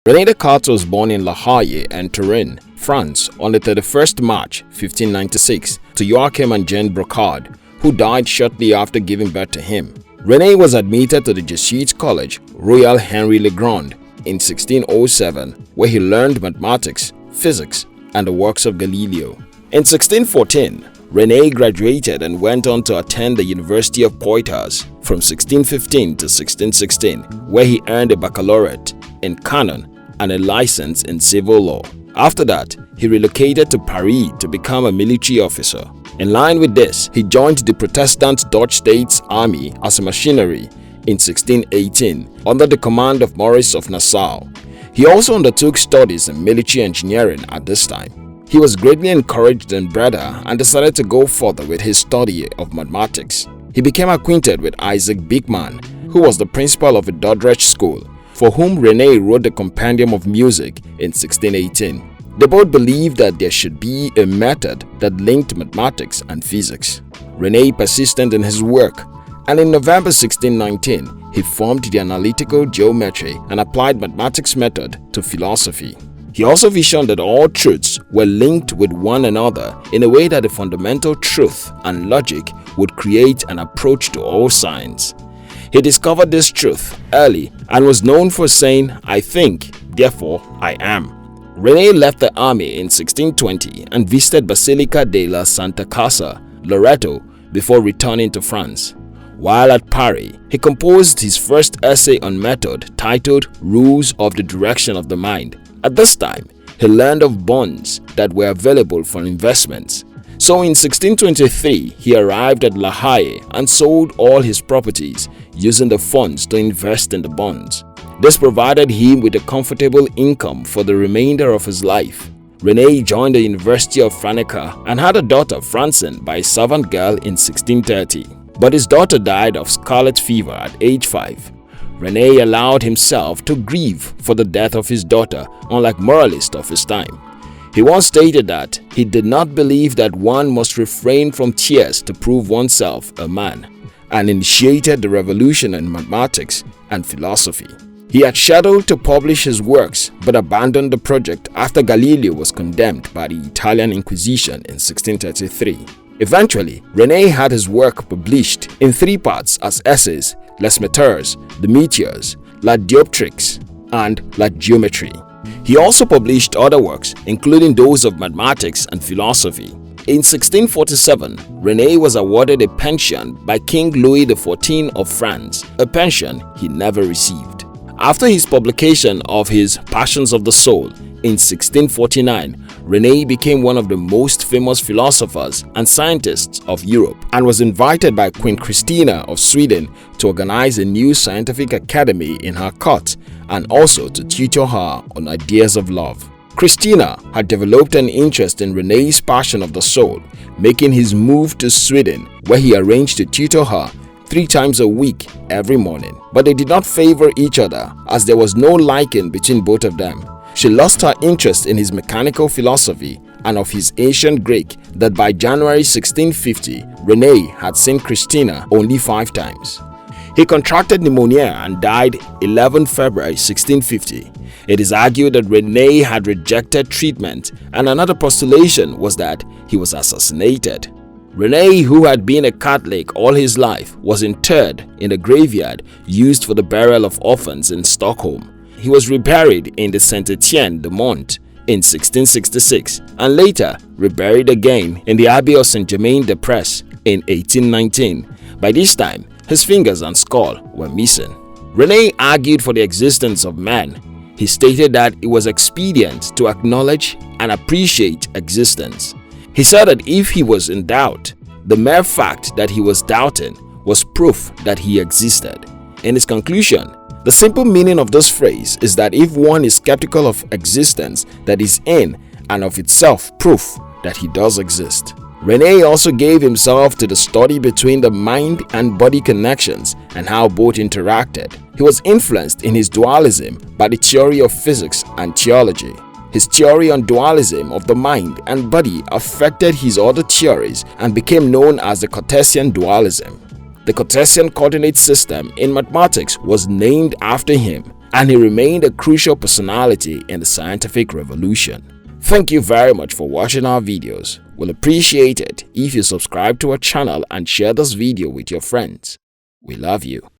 Rene Descartes was born in Haye and Touraine, France on the 31st March 1596 to Joachim and Jeanne Brochard, who died shortly after giving birth to him. Rene was admitted to the Jesuit College Royal Henry-Le-Grand in 1607, where he learned mathematics, physics, and the works of Galileo. In 1614, Rene graduated and went on to attend the University of Poitiers from 1615 to 1616, where he earned a baccalaureate in canon and a license in civil law. After that, he relocated to Paris to become a military officer. In line with this, he joined the Protestant Dutch States Army as a missionary in 1618 under the command of Maurice of Nassau. He also undertook studies in military engineering at this time. He was greatly encouraged and better and decided to go further with his study of mathematics. He became acquainted with Isaac Beeckman, who was the principal of a Dordrecht school, for whom Rene wrote the Compendium of Music in 1618. They both believed that there should be a method that linked mathematics and physics. Rene persisted in his work, and in November 1619, he formed the analytical geometry and applied mathematics method to philosophy. He also visioned that all truths were linked with one another in a way that the fundamental truth and logic would create an approach to all science. He discovered this truth early and was known for saying, "I think, therefore I am." Rene left the army in 1620 and visited Basilica della Santa Casa, Loreto, before returning to France. While at Paris, he composed his first essay on method titled Rules of the Direction of the Mind. At this time, he learned of bonds that were available for investments. So in 1623, he arrived at La Haye and sold all his properties, using the funds to invest in the bonds. This provided him with a comfortable income for the remainder of his life. Rene joined the University of Franeker and had a daughter, Francine, by a servant girl in 1630. But his daughter died of scarlet fever at age 5. Rene allowed himself to grieve for the death of his daughter, unlike moralists of his time. He once stated that he did not believe that one must refrain from tears to prove oneself a man, and initiated the revolution in mathematics and philosophy. He had scheduled to publish his works but abandoned the project after Galileo was condemned by the Italian Inquisition in 1633. Eventually, Rene had his work published in 3 parts as essays: Les Meteors, The Meteors, La Dioptrique, and La Geometrie. He also published other works, including those of mathematics and philosophy. In 1647, Rene was awarded a pension by King Louis XIV of France, a pension he never received. After his publication of his Passions of the Soul in 1649, Rene became one of the most famous philosophers and scientists of Europe and was invited by Queen Christina of Sweden to organize a new scientific academy in her court and also to tutor her on ideas of love. Christina had developed an interest in Rene's Passion of the Soul, making his move to Sweden, where he arranged to tutor her 3 times a week every morning. But they did not favor each other as there was no liking between both of them. She lost her interest in his mechanical philosophy and of his ancient Greek that by January 1650, Rene had seen Christina only 5 times. He contracted pneumonia and died 11 February 1650. It is argued that Rene had rejected treatment, and another postulation was that he was assassinated. Rene, who had been a Catholic all his life, was interred in a graveyard used for the burial of orphans in Stockholm. He was reburied in the Saint-Étienne-de-Mont in 1666 and later reburied again in the Abbey of Saint-Germain-des-Prés in 1819. By this time, his fingers and skull were missing. Rene argued for the existence of man. He stated that it was expedient to acknowledge and appreciate existence. He said that if he was in doubt, the mere fact that he was doubting was proof that he existed. In his conclusion, the simple meaning of this phrase is that if one is skeptical of existence, that is in and of itself proof that he does exist. Rene also gave himself to the study between the mind and body connections and how both interacted. He was influenced in his dualism by the theory of physics and theology. His theory on dualism of the mind and body affected his other theories and became known as the Cartesian dualism. The Cartesian coordinate system in mathematics was named after him. and he remained a crucial personality in the scientific revolution. Thank you very much for watching our videos. We'll appreciate it if you subscribe to our channel and share this video with your friends. We love you.